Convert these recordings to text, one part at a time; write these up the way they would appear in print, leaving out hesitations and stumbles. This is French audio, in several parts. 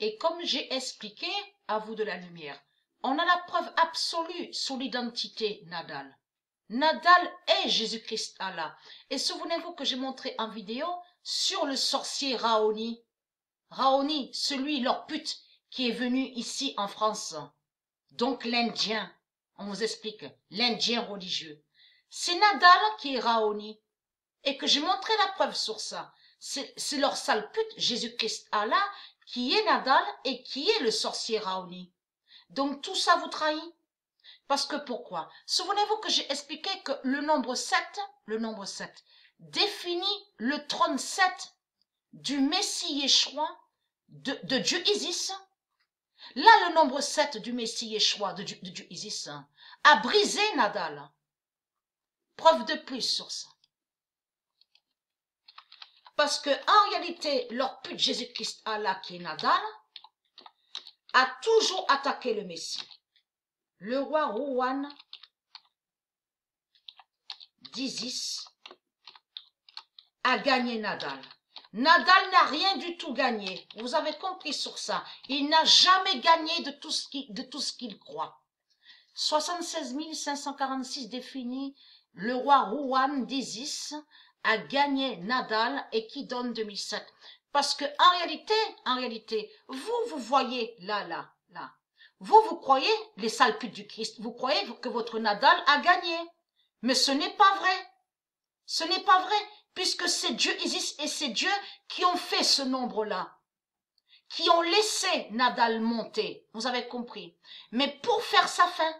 Et comme j'ai expliqué à vous de la lumière, on a la preuve absolue sur l'identité Nadal. Nadal est Jésus-Christ Allah. Et souvenez-vous que j'ai montré en vidéo sur le sorcier Raoni. Raoni, celui, leur pute, qui est venu ici en France. Donc l'Indien, on vous explique, l'Indien religieux. C'est Nadal qui est Raoni. Et que j'ai montré la preuve sur ça. C'est leur sale pute, Jésus-Christ Allah, qui est Nadal et qui est le sorcier Raoni. Donc tout ça vous trahit. Parce que pourquoi? Souvenez-vous que j'ai expliqué que le nombre 7 définit le trône 7 du Messie Yeshua, de Dieu Isis. Là, le nombre 7 du Messie Yeshua, de Dieu Isis, a brisé Nadal. Preuve de plus sur ça. Parce que en réalité, leur pute Jésus-Christ Allah, qui est Nadal, a toujours attaqué le Messie. Le roi Rohan d'Isis a gagné Nadal. Nadal n'a rien du tout gagné. Vous avez compris sur ça. Il n'a jamais gagné de tout ce qu'il croit. 76 546 défini, le roi Rohan d'Isis a gagné Nadal et qui donne 2007. Parce que en réalité, vous voyez là. Vous croyez, les sales putes du Christ, vous croyez que votre Nadal a gagné. Mais ce n'est pas vrai. Ce n'est pas vrai, puisque c'est Dieu Isis et c'est Dieu qui ont fait ce nombre-là, qui ont laissé Nadal monter. Vous avez compris. Mais pour faire sa fin,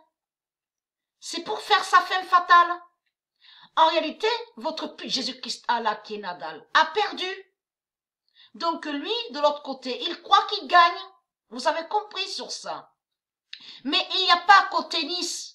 c'est pour faire sa fin fatale. En réalité, votre pute Jésus-Christ Allah qui est Nadal a perdu. Donc lui, de l'autre côté, il croit qu'il gagne. Vous avez compris sur ça. Mais il n'y a pas qu'au tennis.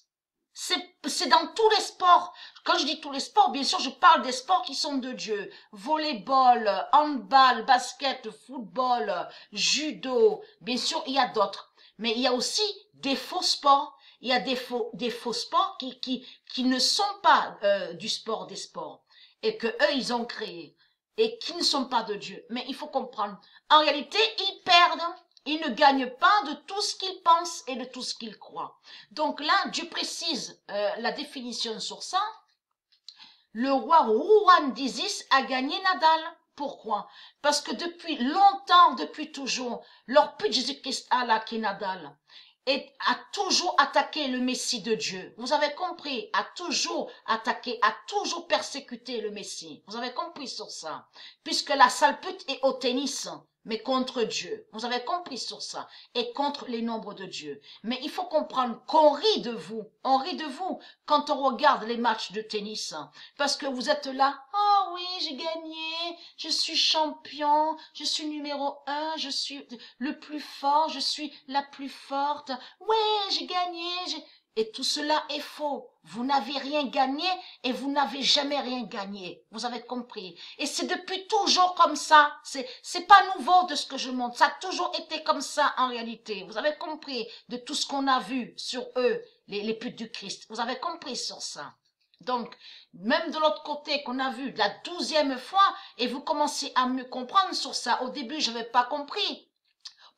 C'est dans tous les sports. Quand je dis tous les sports, bien sûr, je parle des sports qui sont de Dieu. Volleyball, handball, basket, football, judo. Bien sûr, il y a d'autres. Mais il y a aussi des faux sports. Il y a des faux sports qui ne sont pas du sport des sports. Et que eux, ils ont créé. Et qui ne sont pas de Dieu. Mais il faut comprendre. En réalité, ils perdent. Ils ne gagnent pas de tout ce qu'ils pensent et de tout ce qu'ils croient. Donc là, Dieu précise la définition sur ça. Le roi Rohan d'Isis a gagné Nadal. Pourquoi? Parce que depuis longtemps, depuis toujours, leur pute Jésus-Christ Allah qui est Nadal a toujours attaqué le Messie de Dieu. Vous avez compris? A toujours attaqué, a toujours persécuté le Messie. Vous avez compris sur ça? Puisque la sale pute est au tennis, mais contre Dieu. Vous avez compris sur ça? Et contre les nombres de Dieu. Mais il faut comprendre qu'on rit de vous. On rit de vous quand on regarde les matchs de tennis. Parce que vous êtes là. Ah oui, j'ai gagné. Je suis champion. Je suis numéro 1. Je suis le plus fort. Je suis la plus forte. Ouais, j'ai gagné. Et tout cela est faux. Vous n'avez rien gagné et vous n'avez jamais rien gagné. Vous avez compris. Et c'est depuis toujours comme ça. C'est pas nouveau de ce que je montre. Ça a toujours été comme ça en réalité. Vous avez compris de tout ce qu'on a vu sur eux, les putes du Christ. Vous avez compris sur ça. Donc, même de l'autre côté qu'on a vu la 12e fois, et vous commencez à me comprendre sur ça. Au début, je n'avais pas compris.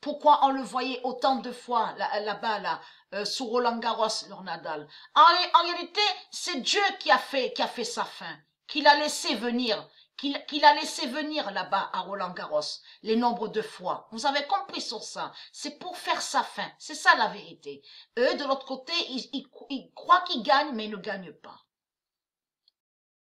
Pourquoi on le voyait autant de fois là-bas, sous Roland Garros, leur Nadal. En réalité, c'est Dieu qui a fait sa fin, qu'il a laissé venir, qu'il a laissé venir là-bas à Roland Garros, les nombres de fois. Vous avez compris sur ça. C'est pour faire sa fin. C'est ça la vérité. Eux, de l'autre côté, ils croient qu'ils gagnent, mais ils ne gagnent pas.